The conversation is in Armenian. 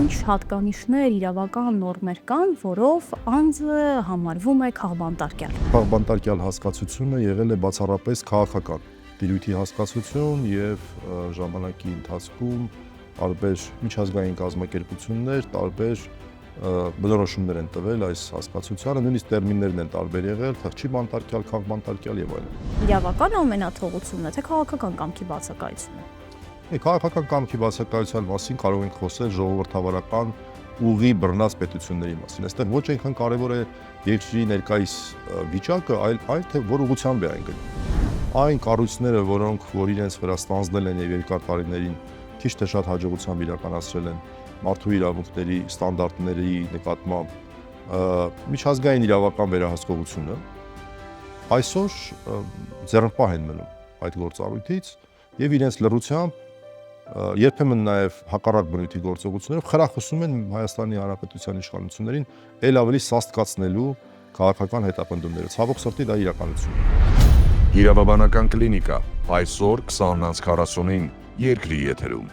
ինչ հատկանիշներ, իրավական նորմեր կան, որով անձը համարվում է քաղբանտարկյալ։ Քաղբանտարկյալ հասկացությունը եղել է բացառապես քաղաքական տիրույթի հասկացություն եւ ժամանակի ընթացքում տարբեր միջազգային կազմակերպություններ տարբեր բնորոշումներ են տվել այս հասկացությանը, նույնիսկ տերմիններն են տարբեր եղել, թղթի բանտարկյալ, քաղբանտարկյալ եւ այլն։ Իրավական ամենաթողությունն է, թե քաղաքական կամքի բացակայությունը։ Քաղաքական կամքի բացակայության մասին կարող ենք խոսել ժողովրդավարական ուղի բռնած պետությունների մասին։ Այստեղ ոչ այնքան կարևոր է երկրի ներկայիս վիճակը, այլ թե որ ուղղությամբ է այն գնում։ Այն կառույցները, որոնք որ իրենց վրա ստանձնել են եւ երկար տարիներին քիչ թե շատ հաջողությամբ իրականացրել են մարդու իրավունքների ստանդարտների նկատմամբ միջազգային իրավական վերահսկողությունը, այսօր ձեռնպահ են մնում այդ գործառույթից եւ իրենց լռությամբ երբեմն նաև հակառակ բնույթի գործողություններով խրախուսում են Հայաստանի Հանրապետության իշխանություններին ել ավելի սաստկացնելու քաղաքական հետապնդումները։ Ցավոք սրտի դա իրականություն է։ Իրավաբանական կլինիկա այսօր 20:49 երկրի եթերում։